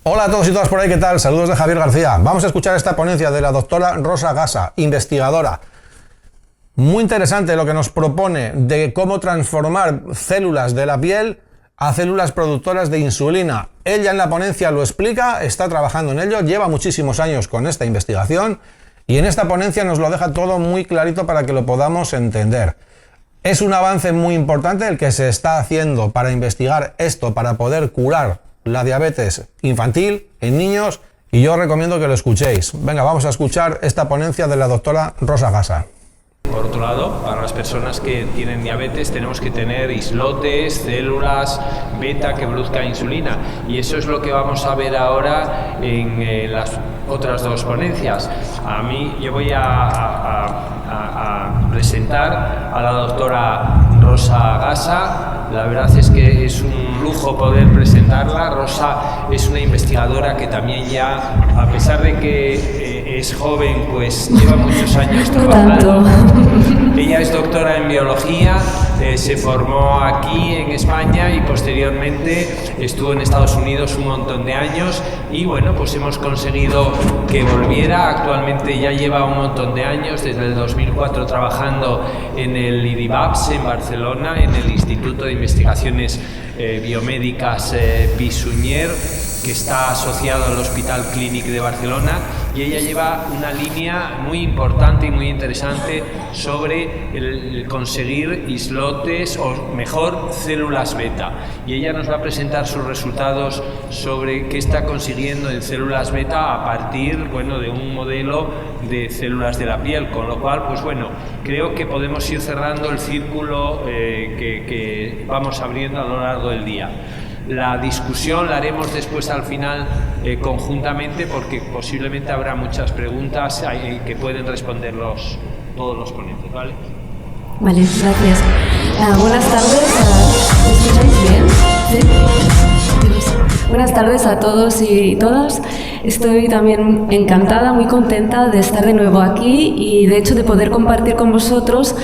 Hola a todos y todas por ahí, ¿qué tal? Saludos de Javier García. Vamos a escuchar esta ponencia de la doctora Rosa Gasa, investigadora. Muy interesante lo que nos propone de cómo transformar células de la piel a células productoras de insulina. Ella en la ponencia lo explica, está trabajando en ello, lleva muchísimos años con esta investigación y en esta ponencia nos lo deja todo muy clarito para que lo podamos entender. Es un avance muy importante el que se está haciendo para investigar esto, para poder curar la diabetes infantil en niños, y yo recomiendo que lo escuchéis. Venga, vamos a escuchar esta ponencia de la doctora Rosa Gasa. Por otro lado, para las personas que tienen diabetes tenemos que tener islotes, células beta que produzcan insulina, y eso es lo que vamos a ver ahora en las otras dos ponencias. Yo voy a presentar a la doctora Rosa Gasa. La verdad es que es un lujo poder presentarla. Rosa es una investigadora que también ya, a pesar de que es joven, pues lleva muchos años trabajando. Ella es doctora en biología, se formó aquí en España y posteriormente estuvo en Estados Unidos un montón de años, y bueno, pues hemos conseguido que volviera. Actualmente ya lleva un montón de años, desde el 2004 trabajando en el IDIBAPS en Barcelona, en el Instituto de Investigaciones Biomédicas Pi Sunyer, que está asociado al Hospital Clínic de Barcelona, y ella lleva una línea muy importante y muy interesante sobre el conseguir islotes, o mejor, células beta. Y ella nos va a presentar sus resultados sobre qué está consiguiendo en células beta a partir, bueno, de un modelo de células de la piel, con lo cual, pues bueno, creo que podemos ir cerrando el círculo que vamos abriendo a lo largo del día. La discusión la haremos después al final conjuntamente, porque posiblemente habrá muchas preguntas que pueden responder todos los ponentes, ¿vale? Vale, gracias. Buenas tardes. ¿Me escucháis bien? ¿Sí? Buenas tardes a todos y todas. Estoy también encantada, muy contenta de estar de nuevo aquí y de hecho de poder compartir con vosotros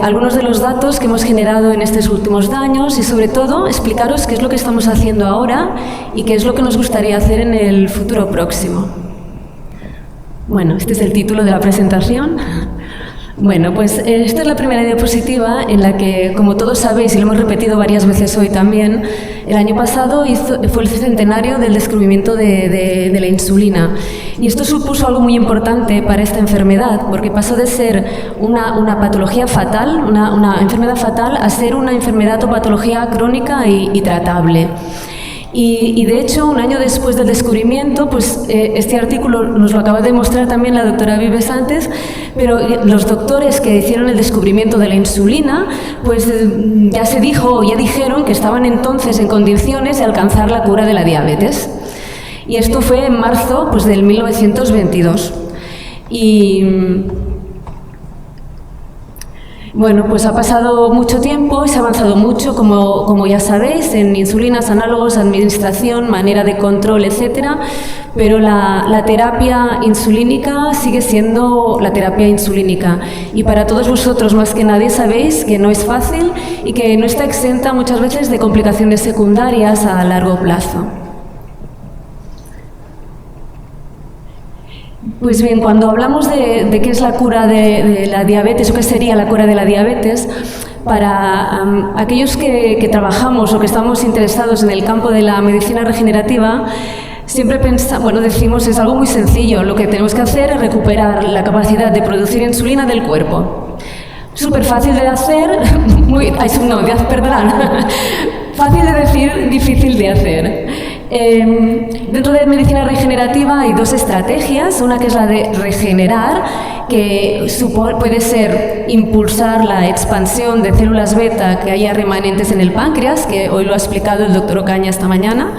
algunos de los datos que hemos generado en estos últimos años, y sobre todo explicaros qué es lo que estamos haciendo ahora y qué es lo que nos gustaría hacer en el futuro próximo. Bueno, este es el título de la presentación. Bueno, pues esta es la primera diapositiva en la que, como todos sabéis, y lo hemos repetido varias veces hoy también, el año pasado fue el centenario del descubrimiento de la insulina. Y esto supuso algo muy importante para esta enfermedad, porque pasó de ser una patología fatal, una enfermedad fatal, a ser una enfermedad o patología crónica y tratable. Y de hecho, un año después del descubrimiento, pues este artículo nos lo acaba de mostrar también la doctora Vives antes, pero los doctores que hicieron el descubrimiento de la insulina, pues ya dijeron que estaban entonces en condiciones de alcanzar la cura de la diabetes. Y esto fue en marzo, pues, del 1922. Bueno, pues ha pasado mucho tiempo, se ha avanzado mucho, como ya sabéis, en insulinas, análogos, administración, manera de control, etcétera, pero la terapia insulínica sigue siendo la terapia insulínica. Y para todos vosotros, más que nadie, sabéis que no es fácil y que no está exenta muchas veces de complicaciones secundarias a largo plazo. Pues bien, cuando hablamos de qué es la cura de la diabetes, o qué sería la cura de la diabetes, para aquellos que trabajamos o que estamos interesados en el campo de la medicina regenerativa, siempre decimos es algo muy sencillo. Lo que tenemos que hacer es recuperar la capacidad de producir insulina del cuerpo. Súper fácil de hacer, fácil de decir, difícil de hacer. Dentro de medicina regenerativa hay dos estrategias, una que es la de regenerar, que puede ser impulsar la expansión de células beta que haya remanentes en el páncreas, que hoy lo ha explicado el doctor Ocaña esta mañana.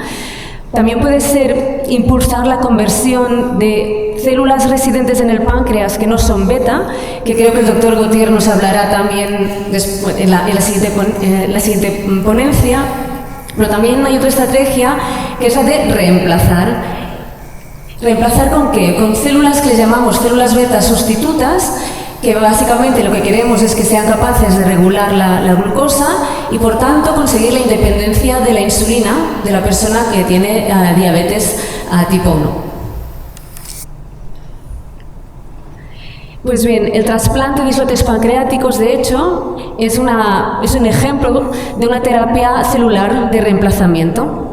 También puede ser impulsar la conversión de células residentes en el páncreas que no son beta, que creo que el doctor Gautier nos hablará también después, en la siguiente ponencia. Pero también hay otra estrategia que es la de reemplazar. ¿Reemplazar con qué? Con células que le llamamos células beta sustitutas, que básicamente lo que queremos es que sean capaces de regular la glucosa y por tanto conseguir la independencia de la insulina de la persona que tiene diabetes tipo 1. Pues bien, el trasplante de islotes pancreáticos, de hecho, es un ejemplo de una terapia celular de reemplazamiento.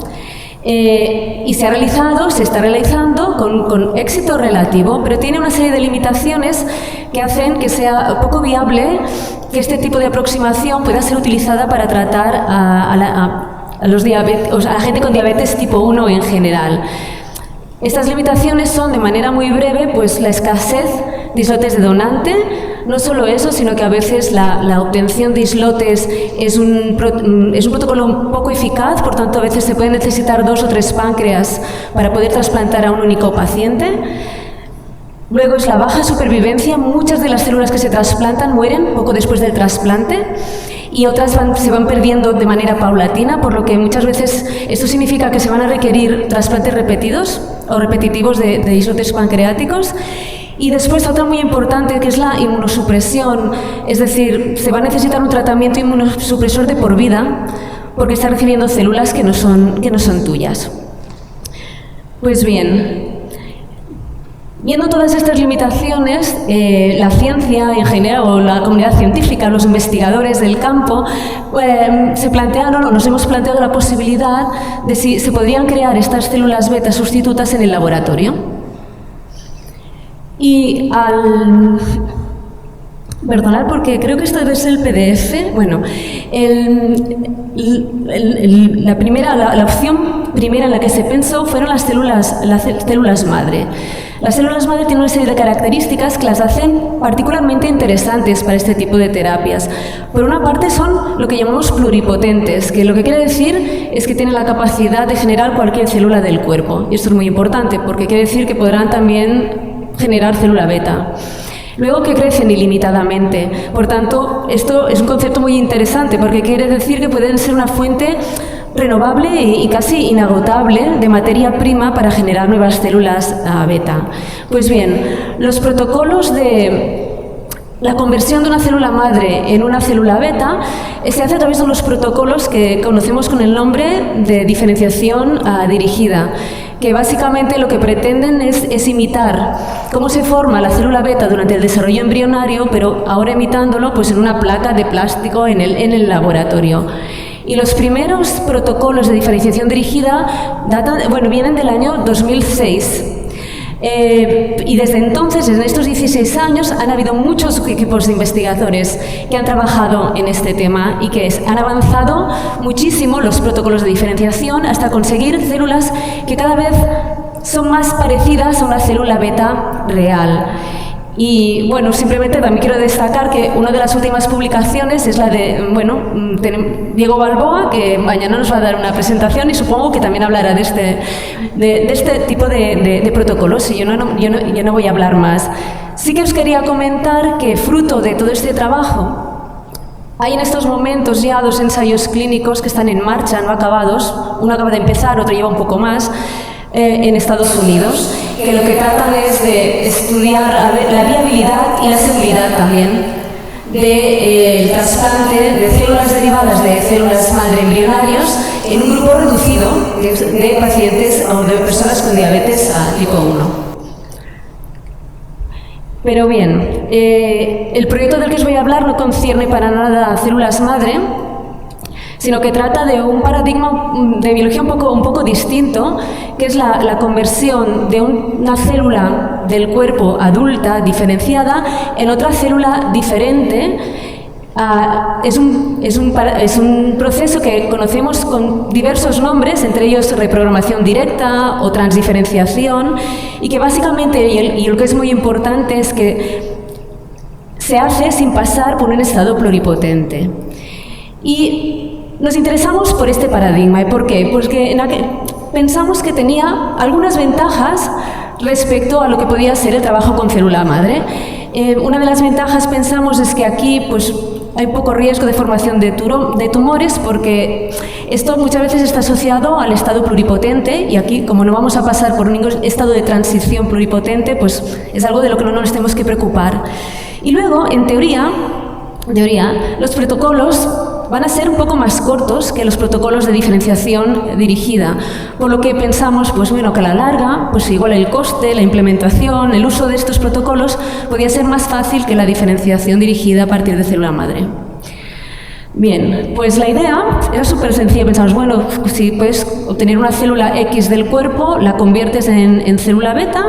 Y se está realizando con éxito relativo, pero tiene una serie de limitaciones que hacen que sea poco viable que este tipo de aproximación pueda ser utilizada para tratar a la gente con diabetes tipo 1 en general. Estas limitaciones son, de manera muy breve, pues la escasez de islotes de donante. No solo eso, sino que a veces la obtención de islotes es un protocolo poco eficaz, por tanto a veces se pueden necesitar 2 o 3 páncreas para poder trasplantar a un único paciente. Luego es la baja supervivencia, muchas de las células que se trasplantan mueren poco después del trasplante y otras se van perdiendo de manera paulatina, por lo que muchas veces esto significa que se van a requerir trasplantes repetidos o repetitivos de islotes pancreáticos. Y después otra muy importante, que es la inmunosupresión, es decir, se va a necesitar un tratamiento inmunosupresor de por vida porque está recibiendo células que no son tuyas. Pues bien, viendo todas estas limitaciones, la ciencia en general, o la comunidad científica, los investigadores del campo, nos hemos planteado la posibilidad de si se podrían crear estas células beta sustitutas en el laboratorio. Y perdonad porque creo que esto debe ser el PDF. Bueno, la opción primera en la que se pensó fueron las células madre. Las células madre tienen una serie de características que las hacen particularmente interesantes para este tipo de terapias. Por una parte son lo que llamamos pluripotentes, que lo que quiere decir es que tienen la capacidad de generar cualquier célula del cuerpo. Y esto es muy importante porque quiere decir que podrán también generar célula beta. Luego, que crecen ilimitadamente. Por tanto, esto es un concepto muy interesante porque quiere decir que pueden ser una fuente renovable y casi inagotable de materia prima para generar nuevas células beta. Pues bien, los protocolos de la conversión de una célula madre en una célula beta se hace a través de los protocolos que conocemos con el nombre de diferenciación dirigida, que básicamente lo que pretenden es imitar cómo se forma la célula beta durante el desarrollo embrionario, pero ahora imitándolo pues en una placa de plástico en el laboratorio. Y los primeros protocolos de diferenciación dirigida vienen del año 2006. Y desde entonces, en estos 16 años, han habido muchos equipos de investigadores que han trabajado en este tema y que han avanzado muchísimo los protocolos de diferenciación hasta conseguir células que cada vez son más parecidas a una célula beta real. Y bueno, simplemente también quiero destacar que una de las últimas publicaciones es la de Diego Balboa, que mañana nos va a dar una presentación y supongo que también hablará de este tipo de protocolos, y yo no voy a hablar más. Sí que os quería comentar que fruto de todo este trabajo hay en estos momentos ya 2 ensayos clínicos que están en marcha, no acabados. Uno acaba de empezar, otro lleva un poco más, en Estados Unidos, que lo que tratan es de estudiar la viabilidad y la seguridad también del trasplante de células derivadas de células madre embrionarias en un grupo reducido de pacientes o de personas con diabetes tipo 1. Pero bien, el proyecto del que os voy a hablar no concierne para nada a células madre, sino que trata de un paradigma de biología un poco distinto, que es la conversión de una célula del cuerpo adulta diferenciada en otra célula diferente. Es un proceso que conocemos con diversos nombres, entre ellos reprogramación directa o transdiferenciación, y que básicamente, y lo que es muy importante, es que se hace sin pasar por un estado pluripotente. Y nos interesamos por este paradigma. ¿Y por qué? Porque pensamos que tenía algunas ventajas respecto a lo que podía ser el trabajo con célula madre. Una de las ventajas, pensamos, es que aquí pues, hay poco riesgo de formación de tumores, porque esto muchas veces está asociado al estado pluripotente, y aquí, como no vamos a pasar por ningún estado de transición pluripotente, pues es algo de lo que no nos tenemos que preocupar. Y luego, en teoría, los protocolos van a ser un poco más cortos que los protocolos de diferenciación dirigida, por lo que pensamos, pues bueno, que a la larga, pues igual el coste, la implementación, el uso de estos protocolos podía ser más fácil que la diferenciación dirigida a partir de célula madre. Bien, pues la idea era súper sencilla. Pensamos, bueno, si puedes obtener una célula X del cuerpo, la conviertes en célula beta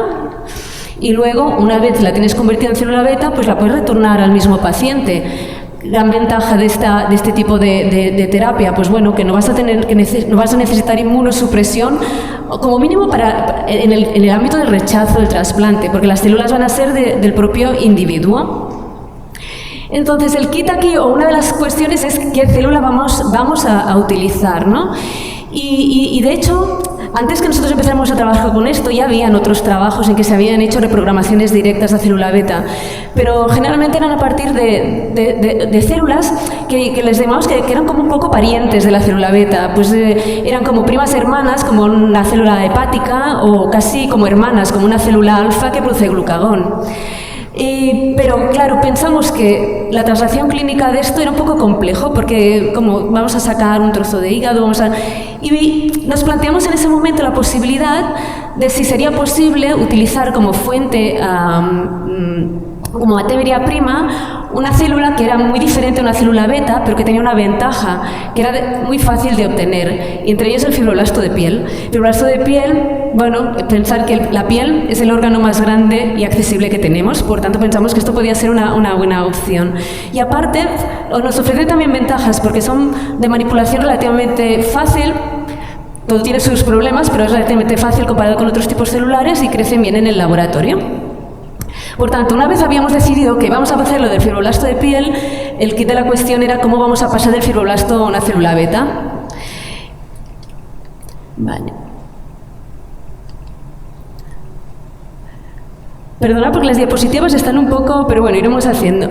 y luego, una vez la tienes convertida en célula beta, pues la puedes retornar al mismo paciente. Gran ventaja de este tipo de terapia, pues bueno, que no vas a necesitar inmunosupresión, como mínimo en el ámbito del rechazo del trasplante, porque las células van a ser del propio individuo. Entonces, el kit aquí, o una de las cuestiones, es qué célula vamos a utilizar, ¿no? Y de hecho, antes que nosotros empezáramos a trabajar con esto, ya habían otros trabajos en que se habían hecho reprogramaciones directas a célula beta, pero generalmente eran a partir de células que les llamamos que eran como un poco parientes de la célula beta, pues eran como primas hermanas, como una célula hepática, o casi como hermanas, como una célula alfa que produce glucagón. Pero claro, pensamos que la traslación clínica de esto era un poco complejo, porque como vamos a sacar un trozo de hígado, y nos planteamos en ese momento la posibilidad de si sería posible utilizar como fuente, como materia prima, una célula que era muy diferente a una célula beta, pero que tenía una ventaja, que era muy fácil de obtener, y entre ellos el fibroblasto de piel. El fibroblasto de piel, bueno, pensar que la piel es el órgano más grande y accesible que tenemos, por tanto pensamos que esto podía ser una buena opción. Y aparte, nos ofrece también ventajas, porque son de manipulación relativamente fácil. Todo tiene sus problemas, pero es relativamente fácil comparado con otros tipos celulares y crecen bien en el laboratorio. Por tanto, una vez habíamos decidido que vamos a hacer lo del fibroblasto de piel, el kit de la cuestión era cómo vamos a pasar del fibroblasto a una célula beta. Vale. Perdona porque las diapositivas están un poco, pero bueno, iremos haciendo.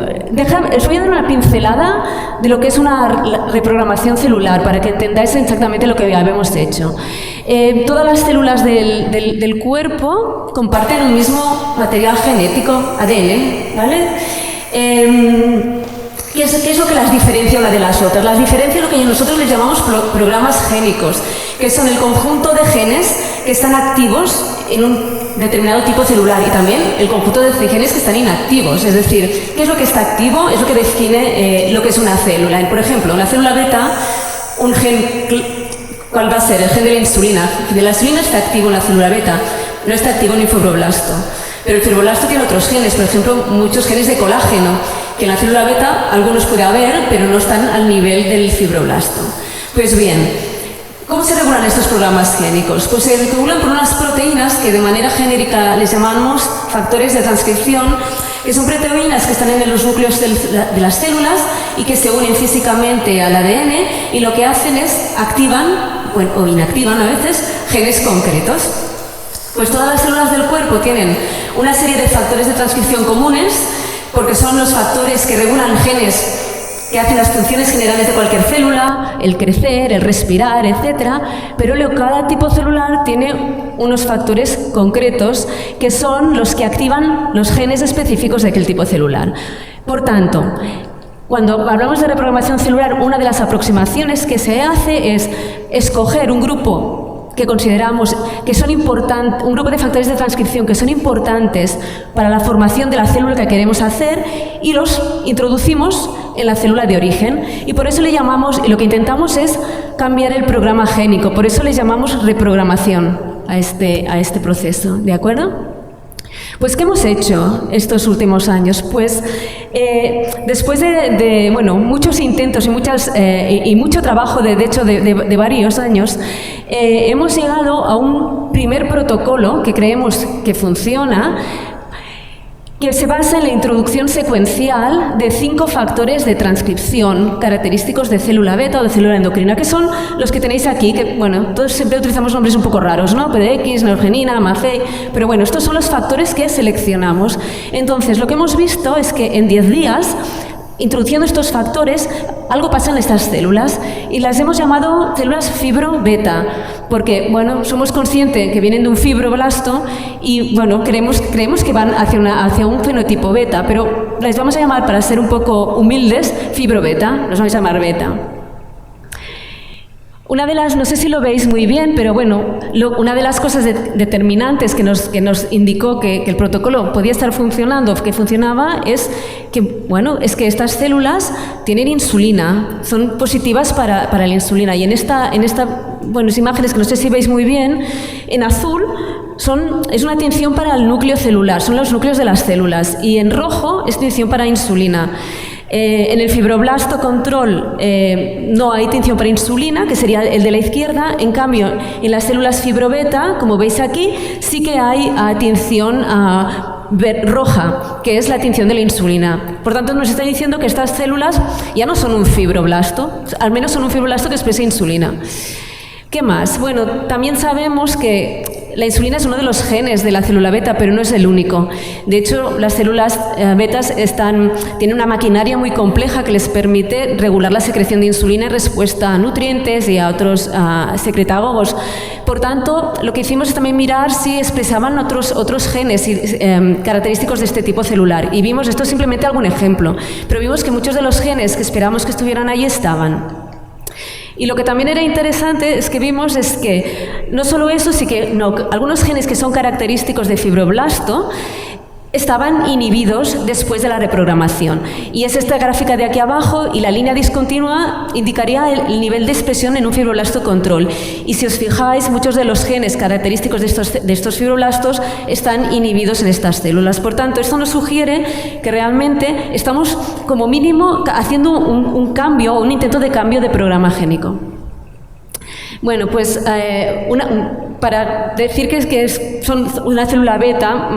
Os voy a dar una pincelada de lo que es una reprogramación celular para que entendáis exactamente lo que habíamos hecho. Todas las células del cuerpo comparten un mismo material genético, ADN, ¿vale? ¿Qué es lo que las diferencia una de las otras? Las diferencia lo que nosotros les llamamos programas génicos, que son el conjunto de genes que están activos en un determinado tipo celular, y también el conjunto de genes que están inactivos. Es decir, ¿qué es lo que está activo? Es lo que define lo que es una célula. Por ejemplo, en la célula beta, un gen, ¿cuál va a ser? El gen de la insulina. El de la insulina está activo en la célula beta, no está activo en el fibroblasto. Pero el fibroblasto tiene otros genes, por ejemplo, muchos genes de colágeno, que en la célula beta algunos puede haber, pero no están al nivel del fibroblasto. Pues bien, ¿cómo se regulan estos programas génicos? Pues se regulan por unas proteínas que de manera genérica les llamamos factores de transcripción, que son proteínas que están en los núcleos de las células y que se unen físicamente al ADN, y lo que hacen es activan, bueno, o inactivan a veces, genes concretos. Pues todas las células del cuerpo tienen una serie de factores de transcripción comunes, porque son los factores que regulan genes que hacen las funciones generales de cualquier célula, el crecer, el respirar, etc. Pero cada tipo celular tiene unos factores concretos que son los que activan los genes específicos de aquel tipo celular. Por tanto, cuando hablamos de reprogramación celular, una de las aproximaciones que se hace es escoger un grupo que consideramos que son importantes, un grupo de factores de transcripción que son importantes para la formación de la célula que queremos hacer, y los introducimos en la célula de origen, y por eso le llamamos, y lo que intentamos es cambiar el programa génico, por eso le llamamos reprogramación a este proceso, ¿de acuerdo? Pues, ¿qué hemos hecho estos últimos años? Pues, después de muchos intentos y mucho trabajo, de hecho, de varios años, hemos llegado a un primer protocolo que creemos que funciona, que se basa en la introducción secuencial de 5 factores de transcripción característicos de célula beta o de célula endocrina, que son los que tenéis aquí, que bueno, todos siempre utilizamos nombres un poco raros, ¿no? PDX, neurgenina, MAGE, pero bueno, estos son los factores que seleccionamos. Entonces, lo que hemos visto es que en 10 días introduciendo estos factores, algo pasa en estas células y las hemos llamado células fibro-beta, porque, bueno, somos conscientes que vienen de un fibroblasto y, bueno, creemos que van hacia un fenotipo beta, pero las vamos a llamar, para ser un poco humildes, fibro-beta, los vamos a llamar beta. Una de las, no sé si lo veis muy bien, pero bueno, una de las cosas determinantes que nos indicó que el protocolo podía estar funcionando, que funcionaba, es que estas células tienen insulina, son positivas para la insulina. Y en esta imágenes que no sé si veis muy bien, en azul es una tinción para el núcleo celular, son los núcleos de las células, y en rojo es tinción para insulina. En el fibroblasto control no hay tinción para insulina, que sería el de la izquierda. En cambio, en las células fibrobeta, como veis aquí, sí que hay tinción roja, que es la tinción de la insulina. Por tanto, nos está diciendo que estas células ya no son un fibroblasto, al menos son un fibroblasto que expresa insulina. ¿Qué más? Bueno, también sabemos que la insulina es uno de los genes de la célula beta, pero no es el único. De hecho, las células betas tienen una maquinaria muy compleja que les permite regular la secreción de insulina en respuesta a nutrientes y a otros secretagogos. Por tanto, lo que hicimos es también mirar si expresaban otros genes característicos de este tipo celular. Y vimos, esto es simplemente algún ejemplo, pero vimos que muchos de los genes que esperábamos que estuvieran ahí estaban. Y lo que también era interesante es que vimos es que no solo eso, sí que algunos genes que son característicos de fibroblasto estaban inhibidos después de la reprogramación. Y es esta gráfica de aquí abajo, y la línea discontinua indicaría el nivel de expresión en un fibroblasto control. Y si os fijáis, muchos de los genes característicos de estos fibroblastos están inhibidos en estas células. Por tanto, esto nos sugiere que realmente estamos, como mínimo, haciendo un cambio, un intento de cambio de programa génico. Bueno, pues para decir que son una célula beta,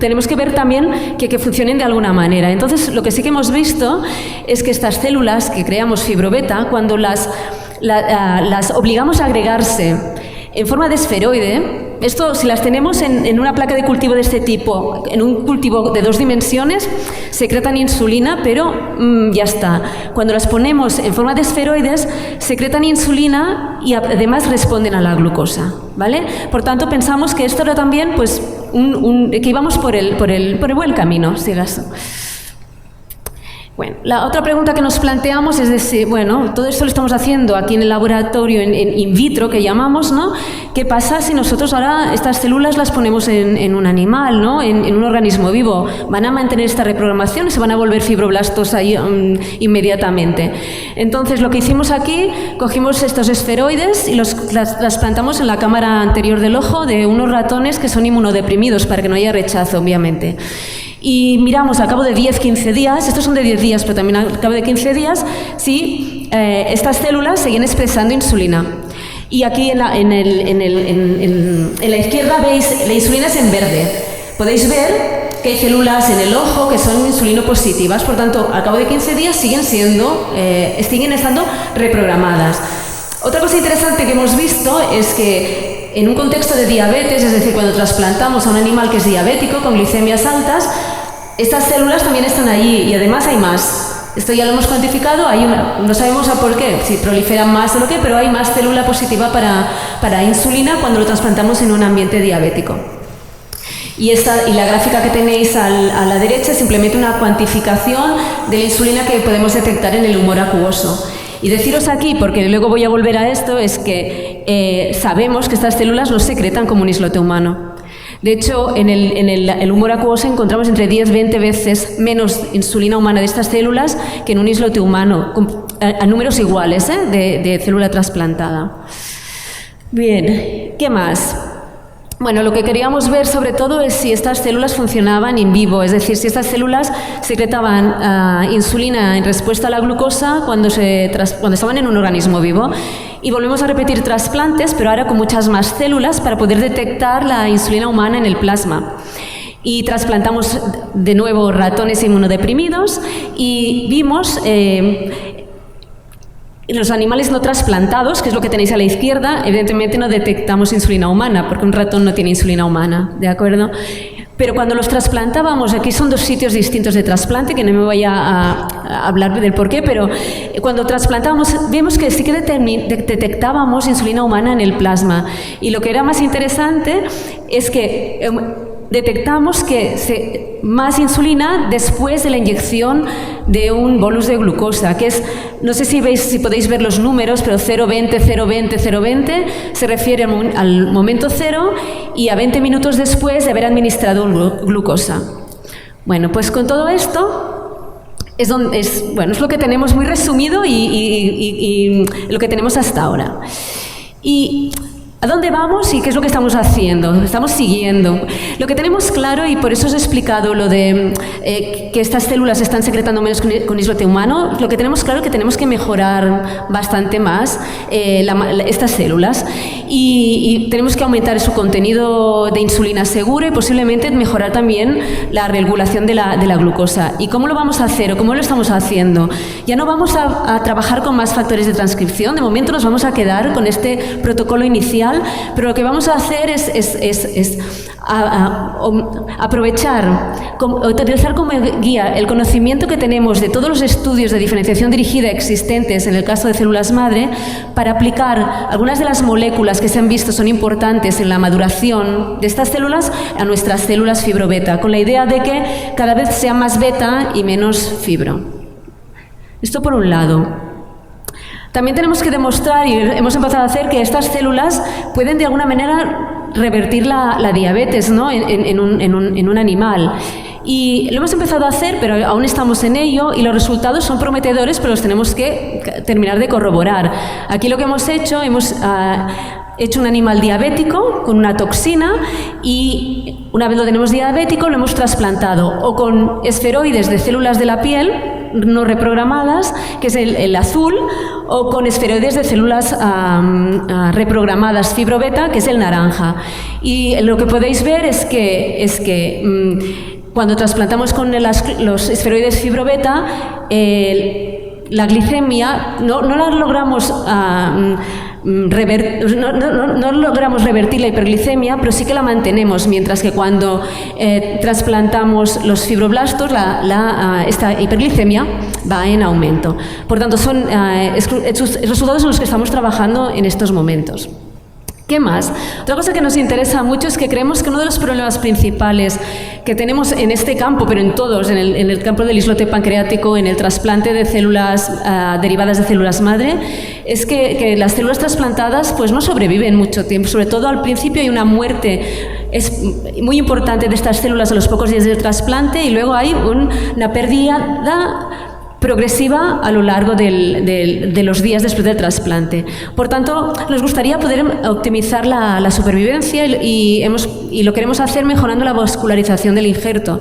tenemos que ver también que funcionen de alguna manera. Entonces, lo que sí que hemos visto es que estas células que creamos fibrobeta, cuando las obligamos a agregarse en forma de esferoide, esto, si las tenemos en una placa de cultivo de este tipo, en un cultivo de 2 dimensiones, secretan insulina, pero ya está. Cuando las ponemos en forma de esferoides, secretan insulina y además responden a la glucosa, ¿vale? Por tanto, pensamos que esto era también, pues, que íbamos por el buen camino, si acaso. Bueno, la otra pregunta que nos planteamos es decir, bueno, todo esto lo estamos haciendo aquí en el laboratorio in vitro, que llamamos, ¿no? ¿Qué pasa si nosotros ahora estas células las ponemos en un animal, ¿no? En un organismo vivo? ¿Van a mantener esta reprogramación y se van a volver fibroblastos ahí inmediatamente? Entonces, lo que hicimos aquí, cogimos estos esferoides y las plantamos en la cámara anterior del ojo de unos ratones que son inmunodeprimidos para que no haya rechazo, obviamente. Y miramos al cabo de 10-15 días, estos son de 10 días, pero también al cabo de 15 días, si estas células seguían expresando insulina. Y aquí en la izquierda veis, la insulina es en verde. Podéis ver que hay células en el ojo que son insulinopositivas, por tanto, al cabo de 15 días siguen estando reprogramadas. Otra cosa interesante que hemos visto es que en un contexto de diabetes, es decir, cuando trasplantamos a un animal que es diabético con glicemias altas, estas células también están allí y además hay más. Esto ya lo hemos cuantificado, no sabemos a por qué, si proliferan más o lo que, pero hay más célula positiva para insulina cuando lo trasplantamos en un ambiente diabético. Y la gráfica que tenéis a la derecha es simplemente una cuantificación de la insulina que podemos detectar en el humor acuoso. Y deciros aquí, porque luego voy a volver a esto, es que sabemos que estas células no secretan como un islote humano. De hecho, en el humor acuoso encontramos entre 10-20 veces menos insulina humana de estas células que en un islote humano, a números iguales de célula trasplantada. Bien, ¿qué más? Bueno, lo que queríamos ver sobre todo es si estas células funcionaban in vivo, es decir, si estas células secretaban insulina en respuesta a la glucosa cuando estaban en un organismo vivo. Y volvemos a repetir trasplantes, pero ahora con muchas más células para poder detectar la insulina humana en el plasma. Y trasplantamos de nuevo ratones inmunodeprimidos y vimos los animales no trasplantados, que es lo que tenéis a la izquierda, evidentemente no detectamos insulina humana, porque un ratón no tiene insulina humana, ¿de acuerdo? Pero cuando los trasplantábamos, aquí son 2 sitios distintos de trasplante, que no me voy a hablar del porqué, pero cuando trasplantábamos vimos que sí que detectábamos insulina humana en el plasma. Y lo que era más interesante es que detectamos que más insulina después de la inyección de un bolus de glucosa, que es, no sé si podéis ver los números, pero 0,20, 0,20, 0,20 se refiere al momento cero y a 20 minutos después de haber administrado glucosa. Bueno, pues con todo esto es lo que tenemos muy resumido y lo que tenemos hasta ahora. Y ¿a dónde vamos y qué es lo que estamos haciendo? Estamos siguiendo. Lo que tenemos claro, y por eso os he explicado lo de que estas células están secretando menos con islote humano, lo que tenemos claro es que tenemos que mejorar bastante más estas células y tenemos que aumentar su contenido de insulina seguro y posiblemente mejorar también la regulación de la glucosa. ¿Y cómo lo vamos a hacer o cómo lo estamos haciendo? Ya no vamos a trabajar con más factores de transcripción, de momento nos vamos a quedar con este protocolo inicial, pero lo que vamos a hacer es aprovechar, utilizar como guía el conocimiento que tenemos de todos los estudios de diferenciación dirigida existentes en el caso de células madre para aplicar algunas de las moléculas que se han visto son importantes en la maduración de estas células a nuestras células fibrobeta, con la idea de que cada vez sea más beta y menos fibro. Esto por un lado. También tenemos que demostrar, y hemos empezado a hacer, que estas células pueden de alguna manera revertir la diabetes, ¿no? en un animal. Y lo hemos empezado a hacer, pero aún estamos en ello y los resultados son prometedores, pero los tenemos que terminar de corroborar. Aquí lo que hemos hecho un animal diabético con una toxina y una vez lo tenemos diabético lo hemos trasplantado o con esferoides de células de la piel no reprogramadas, que es el azul, o con esferoides de células reprogramadas fibrobeta, que es el naranja. Y lo que podéis ver es que cuando trasplantamos con los esferoides fibrobeta, la glicemia no la logramos no logramos revertir la hiperglicemia, pero sí que la mantenemos, mientras que cuando trasplantamos los fibroblastos, esta hiperglicemia va en aumento. Por tanto, son resultados en los que estamos trabajando en estos momentos. ¿Qué más? Otra cosa que nos interesa mucho es que creemos que uno de los problemas principales que tenemos en este campo, pero en todos, en el campo del islote pancreático, en el trasplante de células derivadas de células madre, es que las células trasplantadas pues no sobreviven mucho tiempo. Sobre todo al principio hay una muerte muy importante de estas células a los pocos días del trasplante y luego hay una pérdida progresiva a lo largo de los días después del trasplante. Por tanto, nos gustaría poder optimizar la supervivencia y lo queremos hacer mejorando la vascularización del injerto,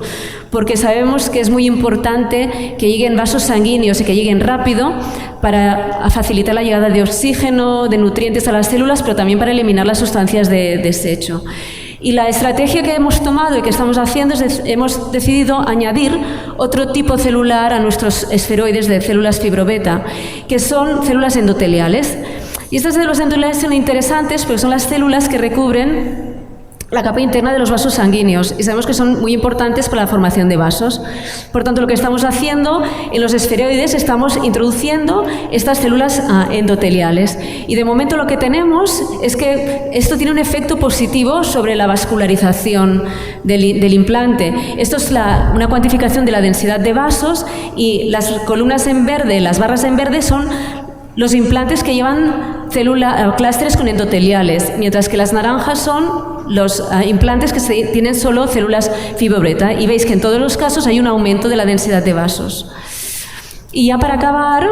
porque sabemos que es muy importante que lleguen vasos sanguíneos y que lleguen rápido para facilitar la llegada de oxígeno, de nutrientes a las células, pero también para eliminar las sustancias de desecho. Y la estrategia que hemos tomado y que estamos haciendo es hemos decidido añadir otro tipo celular a nuestros esferoides de células fibrobeta, que son células endoteliales. Y estas células endoteliales son interesantes porque son las células que recubren la capa interna de los vasos sanguíneos y sabemos que son muy importantes para la formación de vasos. Por tanto, lo que estamos haciendo en los esferoides, estamos introduciendo estas células endoteliales y de momento lo que tenemos es que esto tiene un efecto positivo sobre la vascularización del implante. Esto es una cuantificación de la densidad de vasos y las columnas en verde, las barras en verde son los implantes que llevan clústeres con endoteliales, mientras que las naranjas son los implantes que tienen solo células fibrobeta y veis que en todos los casos hay un aumento de la densidad de vasos. Y ya para acabar,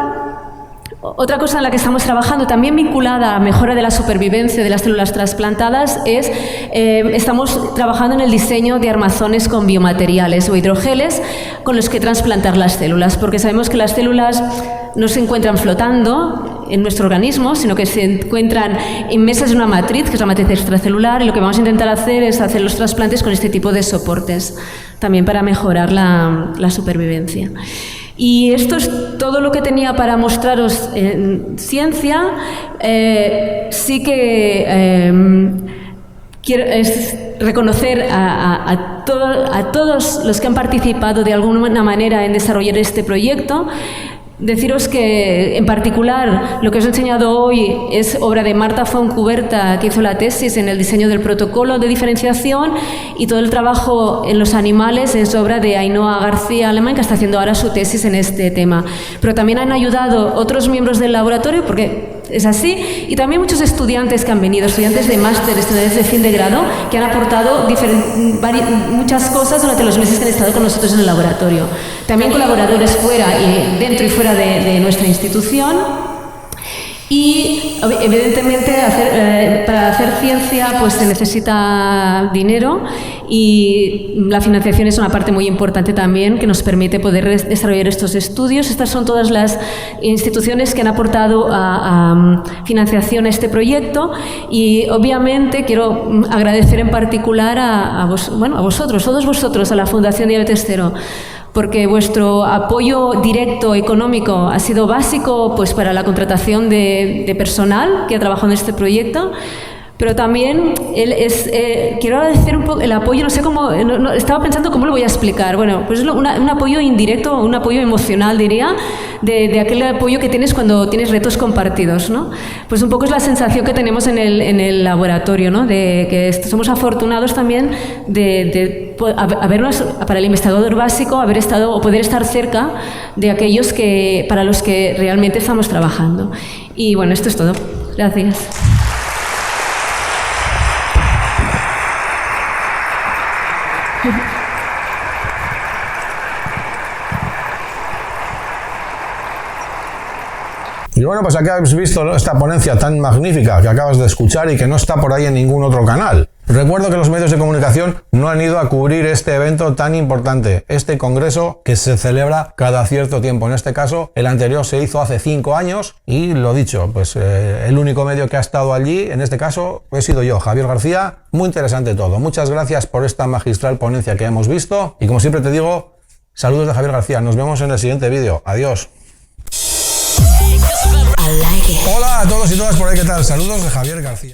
otra cosa en la que estamos trabajando, también vinculada a mejora de la supervivencia de las células trasplantadas, es estamos trabajando en el diseño de armazones con biomateriales o hidrogeles con los que trasplantar las células, porque sabemos que las células no se encuentran flotando en nuestro organismo, sino que se encuentran inmersas en una matriz, que es la matriz extracelular, y lo que vamos a intentar hacer es hacer los trasplantes con este tipo de soportes, también para mejorar la supervivencia. Y esto es todo lo que tenía para mostraros en ciencia. Sí que reconocer a todos los que han participado de alguna manera en desarrollar este proyecto. Deciros que, en particular, lo que os he enseñado hoy es obra de Marta Fontcuberta, que hizo la tesis en el diseño del protocolo de diferenciación, y todo el trabajo en los animales es obra de Ainhoa García Alemán, que está haciendo ahora su tesis en este tema. Pero también han ayudado otros miembros del laboratorio, porque es así, y también muchos estudiantes que han venido, estudiantes de máster, estudiantes de fin de grado, que han aportado muchas cosas durante los meses que han estado con nosotros en el laboratorio. También colaboradores fuera y dentro y fuera de nuestra institución. Y evidentemente para hacer ciencia pues se necesita dinero, y la financiación es una parte muy importante también que nos permite poder desarrollar estos estudios. Estas son todas las instituciones que han aportado a financiación a este proyecto, y obviamente quiero agradecer en particular a vosotros, todos vosotros, a la Fundación Diabetes Cero, porque vuestro apoyo directo económico ha sido básico pues para la contratación de personal que ha trabajado en este proyecto, pero también quiero agradecer un poco el apoyo, no sé cómo, estaba pensando cómo lo voy a explicar. Bueno, pues es un apoyo indirecto, un apoyo emocional, diría, de aquel apoyo que tienes cuando tienes retos compartidos, ¿no? Pues un poco es la sensación que tenemos en el laboratorio, ¿no? De que somos afortunados también de habernos, para el investigador básico, haber estado o poder estar cerca de aquellos para los que realmente estamos trabajando. Y bueno, esto es todo. Gracias. Y bueno, pues aquí habéis visto esta ponencia tan magnífica que acabas de escuchar y que no está por ahí en ningún otro canal. Recuerdo que los medios de comunicación no han ido a cubrir este evento tan importante, este congreso que se celebra cada cierto tiempo. En este caso, el anterior se hizo hace 5 años y, lo dicho, pues el único medio que ha estado allí, en este caso, he sido yo, Javier García. Muy interesante todo. Muchas gracias por esta magistral ponencia que hemos visto y, como siempre te digo, saludos de Javier García. Nos vemos en el siguiente vídeo. Adiós. Hola a todos y todas por ahí, ¿qué tal? Saludos de Javier García.